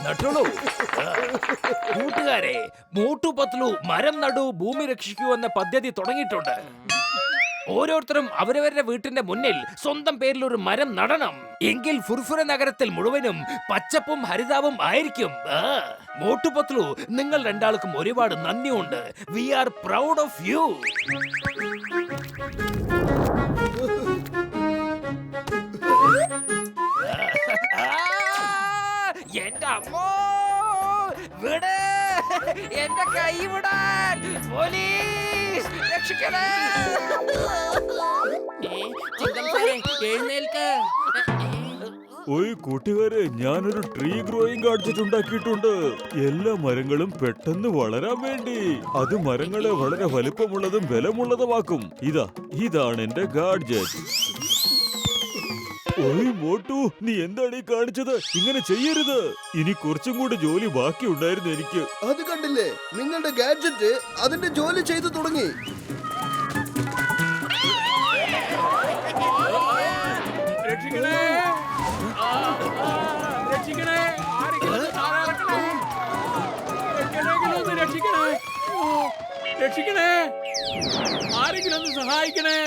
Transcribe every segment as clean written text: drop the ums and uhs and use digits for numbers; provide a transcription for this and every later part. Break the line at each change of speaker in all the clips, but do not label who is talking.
നട്ടുള്ളൂ. കൂട്ടുകാരെ, മോട്ടു പത്ലു മരം നടു ഭൂമി രക്ഷിക്കൂ എന്ന പദ്ധതി തുടങ്ങിയിട്ടുണ്ട്. ഓരോരുത്തരും അവരവരുടെ വീട്ടിന്റെ മുന്നിൽ സ്വന്തം പേരിൽ ഒരു മരം നടണം. എങ്കിൽ ഫുർഫുര നഗരത്തിൽ മുഴുവനും പച്ചപ്പും ഹരിതാവും ആയിരിക്കും. മോട്ടു പത്ലു, നിങ്ങൾ രണ്ടാൾക്കും ഒരുപാട് നന്ദിയുണ്ട്. We are proud of you. എന്റെ അമ്മോ, വിട്, എന്റെ കൈ വിടാൻ, പോലീസ് രക്ഷിക്കണേ.
എഴുന്നേൽക്ക്.
ഓയ് കൂട്ടുകാരെ, ഞാനൊരു ട്രീ ഗ്രോയിങ് ഗാഡ്ജറ്റ് ഉണ്ടാക്കിയിട്ടുണ്ട്. എല്ലാ മരങ്ങളും പെട്ടെന്ന് വളരാൻ വേണ്ടി. അത് മരങ്ങളെ വളരെ വലിപ്പമുള്ളതും ബലമുള്ളതുമാക്കും. ഇതാണ് എന്റെ ഗാഡ്ജറ്റ്. ഓയ് മോട്ടു, നീ എന്താണ് ഈ കാണിച്ചത്? ഇങ്ങനെ ചെയ്യരുത്. ഇനി കുറച്ചും കൂടി ജോലി ബാക്കി ഉണ്ടായിരുന്നു എനിക്ക്.
അത് കണ്ടില്ലേ, നിങ്ങളുടെ ഗാഡ്ജറ്റ് അതിന്റെ ജോലി ചെയ്തു തുടങ്ങി.
രക്ഷിക്കണേ, രക്ഷിക്കണേ, ആരെങ്കിലും ഒന്ന് രക്ഷിക്കണേ, രക്ഷിക്കണേ, ആരെങ്കിലും ഒന്ന് സഹായിക്കണേ.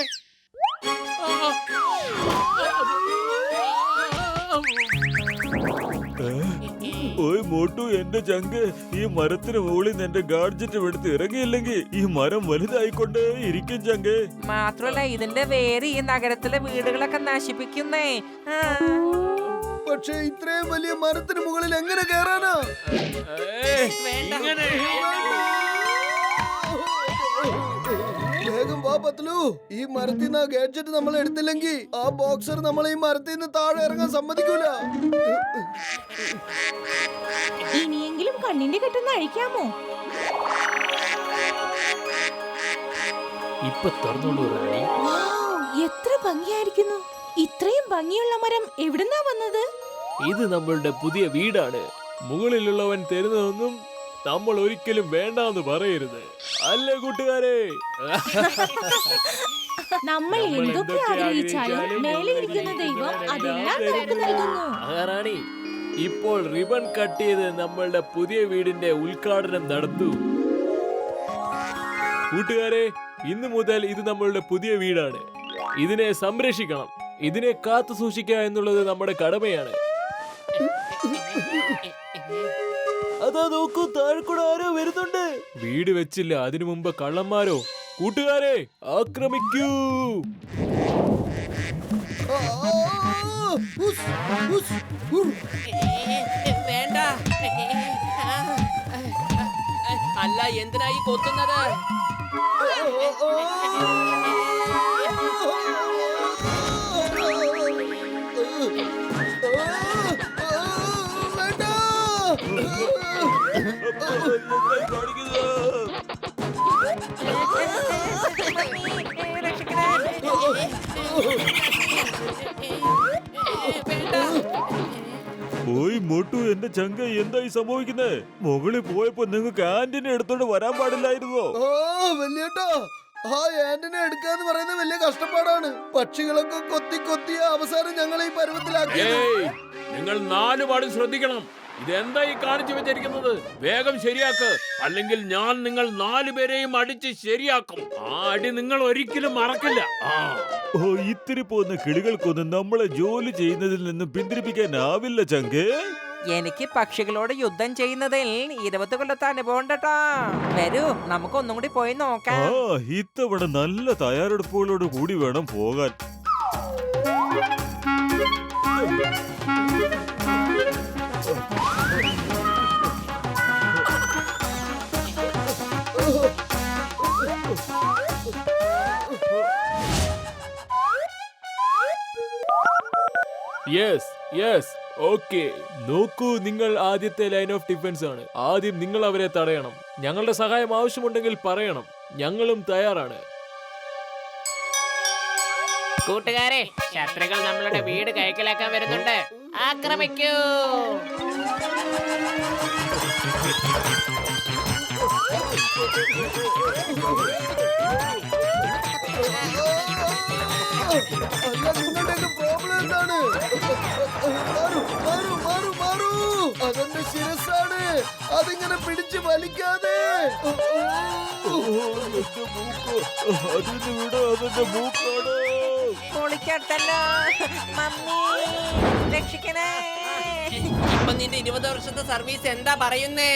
ഓയ് മോട്ടു, എന്റെ ചങ്ക്, ഈ മരത്തിന് മുകളിൽ എന്റെ ഗാഡ്ജറ്റ് എടുത്ത് ഇറങ്ങിയില്ലെങ്കിൽ ഈ മരം വലുതായിക്കൊണ്ടേ ഇരിക്കും ചങ്ക്.
മാത്രല്ല ഇതിന്റെ വേര് ഈ നഗരത്തിലെ വീടുകളൊക്കെ നശിപ്പിക്കുന്നേ.
പക്ഷെ ഇത്രയും വലിയ മരത്തിന് മുകളിൽ എങ്ങനെ കയറാനാ? വേഗം വാ പത്ലു, ഈ മരത്തിൽ നിന്ന് ഗാഡ്ജറ്റ് നമ്മൾ എടുത്തില്ലെങ്കിൽ ആ ബോക്സർ നമ്മളെ ഈ മരത്തിൽ നിന്ന് താഴെ ഇറങ്ങാൻ സമ്മതിക്കൂല.
ഇനിയെങ്കിലും കണ്ണിന്റെ കെട്ടൊന്ന് അഴിക്കാമോ?
ഇപ്പൊ തുറന്നോളൂ റാണി.
എത്ര ഭംഗിയായിരിക്കുന്നു. ഇത്രയും ഭംഗിയുള്ള മരം എവിടുന്നാ വന്നത്?
ഇത് നമ്മളുടെ പുതിയ വീടാണ്. മുകളിലുള്ളവൻ തരുന്നതൊന്നും നമ്മൾ ഒരിക്കലും വേണ്ടാന്ന് പറയരുത്, അല്ലേ കൂട്ടുകാരെ?
നമ്മൾ എന്തൊക്കെ ആഗ്രഹിച്ചാലും മേലെ ഇരിക്കുന്ന ദൈവം അതെല്ലാം നമുക്ക് നൽകുന്നു.
റാണി, ഇപ്പോൾ റിബൺ കട്ട് ചെയ്ത് നമ്മളുടെ പുതിയ വീടിന്റെ ഉദ്ഘാടനം നടത്തൂ. കൂട്ടുകാരെ, ഇന്നു മുതൽ ഇത് നമ്മളുടെ പുതിയ വീടാണ്. ഇതിനെ സംരക്ഷിക്കണം, ഇതിനെ കാത്തു സൂക്ഷിക്കുക എന്നുള്ളത് നമ്മുടെ കടമയാണ്. അതാ നോക്കൂ, താഴെക്കൂടെ ആരോ വരുന്നുണ്ട്. വീട് വെച്ചില്ല, അതിനു മുമ്പ് കള്ളന്മാരോ. കൂട്ടുകാരെ, ആക്രമിക്കൂ.
വേണ്ട. അല്ല, എന്തിനായി കൊത്തുന്നത്?
ഓയ് മോട്ടു, എന്റെ ചങ്ക, എന്തായി സംഭവിക്കുന്നേ? മുകളിൽ പോയപ്പോ നിങ്ങൾക്ക് ആന്റിനെ എടുത്തോണ്ട് വരാൻ പാടില്ലായിരുന്നോ?
വല്യേട്ടാ, ആ ആന്റിനെ എടുക്കാന്ന് പറയുന്നത് വലിയ കഷ്ടപ്പാടാണ്. പക്ഷികളൊക്കെ കൊത്തി കൊത്തി അവസാനം ഞങ്ങൾ ഈ പരുവത്തിലാക്കി.
നിങ്ങൾ 4 പാടും ശ്രദ്ധിക്കണം. ഇതെന്താ ഈ കാണിച്ചു വെച്ചിരിക്കുന്നത്? വേഗം ശരിയാക്ക്, അല്ലെങ്കിൽ ഞാൻ നിങ്ങൾ 4 പേരെയും അടിച്ച് ശരിയാക്കും. ആ അടി നിങ്ങൾ ഒരിക്കലും മറക്കില്ല.
ഓ, ഇത്തിരി പോകുന്ന കിളികൾക്കൊന്നും നമ്മളെ ജോലി ചെയ്യുന്നതിൽ നിന്നും പിന്തിരിപ്പിക്കാനാവില്ല ചങ്കേ.
എനിക്ക് പക്ഷികളോട് യുദ്ധം ചെയ്യുന്നതിൽ 20 കൊല്ലത്തെ അനുഭവം ഉണ്ടട്ടോ. വരൂ, നമുക്ക് ഒന്നും കൂടി പോയി നോക്കാം.
ഇത്തവണ നല്ല തയ്യാറെടുപ്പുകളോട് കൂടി വേണം പോകാൻ.
Yes yes, okay. നോക്കൂ, നിങ്ങൾ ആദ്യത്തെ ലൈൻ ഓഫ് ഡിഫൻസ് ആണ്. ആദ്യം നിങ്ങൾ അവരെ തടയണം. ഞങ്ങളുടെ സഹായം ആവശ്യമുണ്ടെങ്കിൽ പറയണം, ഞങ്ങളും തയ്യാറാണ്.
കൂട്ടുകാരെ, ശത്രുക്കൾ നമ്മളുടെ വീട് കൈക്കലാക്കാൻ വരുന്നുണ്ട്. ആക്രമിക്കൂ.
അല്ല, നിങ്ങളുടെയൊക്കെ പ്രോബ്ലം എന്താണ്? മാറൂ, മാറൂ, മാറൂ. അതിങ്ങനെ പിടിച്ച് വലിക്കാതെ.
എന്റെ മൂക്ക് അതിന് വിട, അതെന്റെ മൂക്കാണ്.
പൊളിക്കട്ടല്ലോ മമ്മി, രക്ഷിക്കണേ.
ഇപ്പൊ നിന്റെ 20 വർഷത്തെ സർവീസ് എന്താ പറയുന്നേ?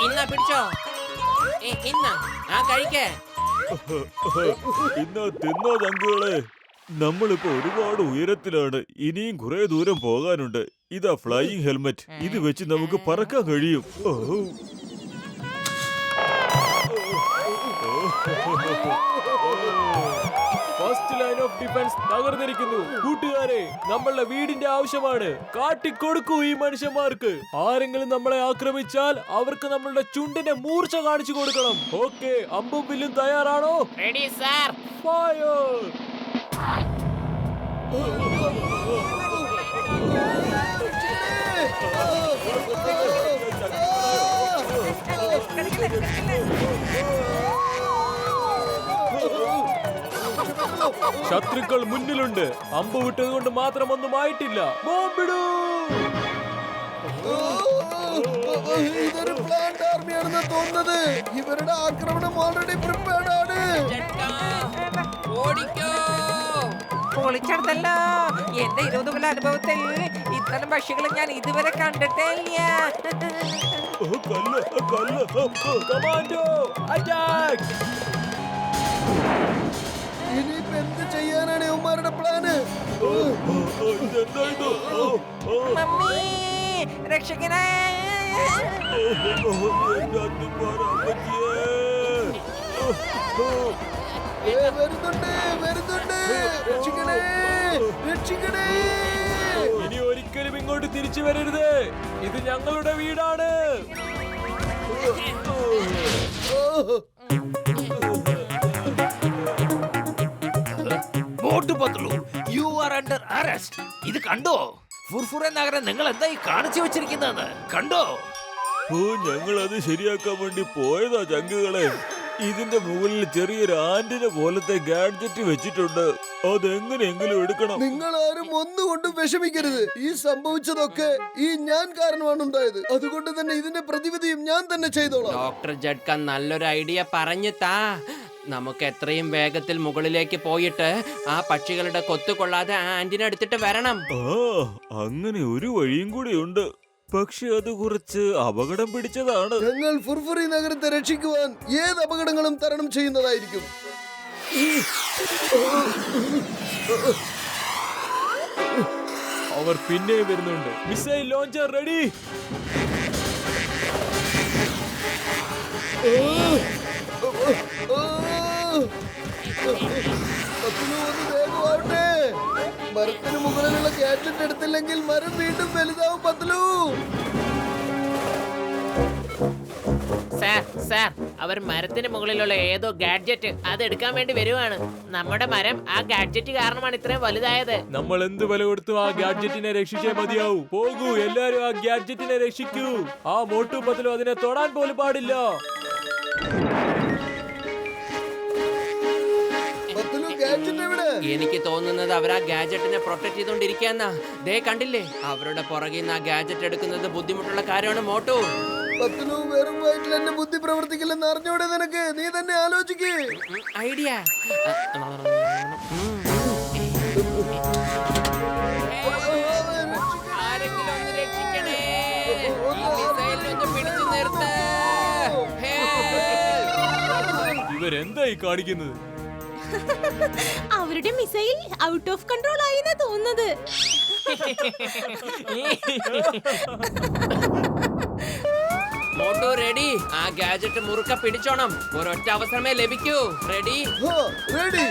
ഇന്നാ പിടിച്ചോ. ഇന്നാ കഴിക്കേ.
ഇന്ന് തിന്നോ ചങ്കുകളെ. നമ്മളിപ്പോ ഒരുപാട് ഉയരത്തിലാണ്, ഇനിയും കുറെ ദൂരം പോകാനുണ്ട്. ഇതാ ഫ്ലൈയിങ് ഹെൽമെറ്റ്, ഇത് വെച്ച് നമുക്ക് പറക്കാൻ കഴിയും.
ഫസ്റ്റ് ലൈൻ ഓഫ് ഡിഫൻസ് തകർന്നിരിക്കുന്നു. കൂട്ടുകാരെ, നമ്മളുടെ വീടിന്റെ ആവശ്യമാണ്. കാട്ടിക്കൊടുക്കൂ ഈ മനുഷ്യന്മാർക്ക്. ആരെങ്കിലും നമ്മളെ ആക്രമിച്ചാൽ അവർക്ക് നമ്മളുടെ ചുണ്ടിന്റെ മൂർച്ച കാണിച്ചു കൊടുക്കണം. ഓക്കെ, അമ്പും വില്ലും തയ്യാറാണോ?
Ready sir.
ഫയർ. ശത്രുക്കൾ മുന്നിലുണ്ട്. അമ്പ് വിട്ടത് കൊണ്ട് മാത്രം ഒന്നും ആയിട്ടില്ല. ബോംബിടൂ.
ഇതൊരു പ്ലാന്റ് ആർമിയാണെന്ന് തോന്നുന്നത്. ഇവരുടെ ആക്രമണം ഓൾറെഡി പ്രിപ്പയർഡ് ആണ്.
ഓടിക്കോ.
പൊളിച്ചെടുത്തല്ലോ. എന്റെ 20 കൊല്ലം അനുഭവത്തിൽ ഇത്തരം പക്ഷികളെ ഞാൻ ഇതുവരെ കണ്ടിട്ടേ ഇല്ല.
Commando attack.
ഇനിയിപ്പോ എന്ത് ചെയ്യാനാണ് ഇവന്മാരുടെ പ്ലാന്?
മമ്മി, രക്ഷിക്കണേ.
വരുന്നുണ്ട്, വരുന്നുണ്ട്. രക്ഷിക്കണേ, രക്ഷിക്കണേ.
ഇനി ഒരിക്കലും ഇങ്ങോട്ട് തിരിച്ചു വരരുത്. ഇത് ഞങ്ങളുടെ വീടാണ്.
Motu Patlu, you are under arrest. ഇത് കണ്ടോ? ഫുർഫുറ നഗരം നിങ്ങൾ എന്തായി കാണിച്ചു വെച്ചിരിക്കുന്നത് കണ്ടോ?
ഞങ്ങൾ അത് ശരിയാക്കാൻ വേണ്ടി പോയതാ ചങ്കുകളെ. ഇതിന്റെ മുകളിൽ ചെറിയൊരു ആന്റിന പോലത്തെ ഗാഡ്ജറ്റ് വെച്ചിട്ടുണ്ട്. അതെങ്ങനെയെങ്കിലും എടുക്കണം.
നിങ്ങൾ ആരും ഒന്നുകൊണ്ടും വിഷമിക്കരുത്. ഈ സംഭവിച്ചതൊക്കെ ഈ ഞാൻ കാരണമാണ് ഉണ്ടായത്. അതുകൊണ്ട് തന്നെ ഇതിന്റെ പ്രതിവിധിയും ഞാൻ തന്നെ ചെയ്തോളാം.
ഡോക്ടർ ജഡ്ക നല്ലൊരു ഐഡിയ പറഞ്ഞു താ. നമുക്ക് എത്രയും വേഗത്തിൽ മുകളിലേക്ക് പോയിട്ട് ആ പക്ഷികളുടെ കൊത്തുകൊള്ളാതെ ആ ആന്റിന എടുത്തിട്ട് വരണം.
അങ്ങനെ ഒരു വഴിയും കൂടിയുണ്ട്. പക്ഷെ അത് കുറച്ച് അപകടം പിടിച്ചതാണ്.
ഞങ്ങൾ ഫുർഫുറി നഗരത്തെ രക്ഷിക്കുവാൻ ഏത് അപകടങ്ങളും തരണം ചെയ്യുന്നതായിരിക്കും.
അവർ പിന്നെ വരുന്നുണ്ട്. Missile launcher ready.
മരത്തിന് മുകളിലുള്ള ഗാഡ്ജറ്റ് എടുത്തില്ലെങ്കിൽ മരം വീണ്ടും വലുതാവും പത്ലു.
സാർ, അവർ മരത്തിന് മുകളിലുള്ള ഏതോ ഗാഡ്ജറ്റ് അത് എടുക്കാൻ വേണ്ടി വരുവാണ്. നമ്മുടെ മരം ആ ഗാഡ്ജറ്റ് കാരണമാണ് ഇത്രയും വലുതായത്.
നമ്മൾ എന്ത് വില കൊടുത്തു ആ ഗാഡ്ജറ്റിനെ രക്ഷിച്ചേ മതിയാവൂ. പോകൂ, എല്ലാരും ആ ഗാഡ്ജറ്റിനെ രക്ഷിക്കൂ. ആ മോട്ടു പത്ലു അതിനെ തൊടാൻ പോലും പാടില്ല.
എനിക്ക് തോന്നുന്നത് അവർ ആ ഗാഡ്ജറ്റിനെ പ്രൊട്ടക്ട് ചെയ്തോണ്ടിരിക്കാന്നാ. ദേ കണ്ടില്ലേ, അവരുടെ പുറകിൽ നിന്ന് ആ ഗാഡ്ജറ്റ് എടുക്കുന്നത് ബുദ്ധിമുട്ടുള്ള കാര്യമാണ് മോട്ടു.
പത്ലു, വെറും വയറ്റിൽ എന്നെ ബുദ്ധി പ്രവർത്തിക്കില്ലെന്ന് അറിഞ്ഞൂടെ നിനക്ക്? നീ തന്നെ ആലോചിക്കേ.
ഐഡിയ. ആരെങ്കിലും ഒന്ന് രക്ഷിക്കണേ. ഈ മിസൈലിനൊന്ന് പിടിച്ചു നിർത്ത്.
ഇവരെന്തായി കാണിക്കുന്നത്?
അവരുടെ മിസൈൽ ഔട്ട് ഓഫ് കൺട്രോൾ ആയിന്നാ തോന്നുന്നത്.
മോട്ടു റെഡി. ആ ഗാഡ്ജറ്റ് മുറുക്ക പിടിച്ചോണം. ഒരൊറ്റ അവസരമേ ലഭിക്കൂ. Ready,
ready.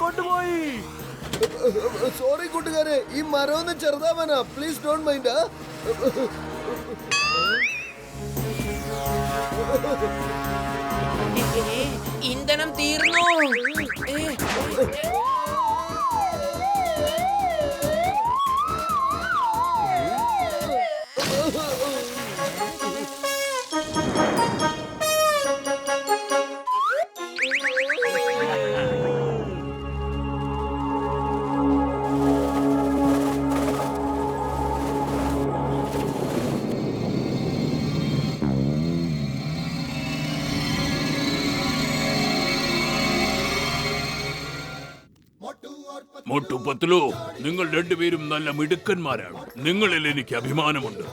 കൊണ്ടുപോയി.
സോറി കൂട്ടുകാരെ, ഈ മരം ഒന്ന് ചെറുതാവാനാ. Please don't mind.
ഇന്ധനം തീർന്നു.
മോട്ടു പത്ലു, നിങ്ങൾ രണ്ടുപേരും നല്ല മിടുക്കന്മാരാണ്. നിങ്ങളിൽ എനിക്ക് അഭിമാനമുണ്ട്.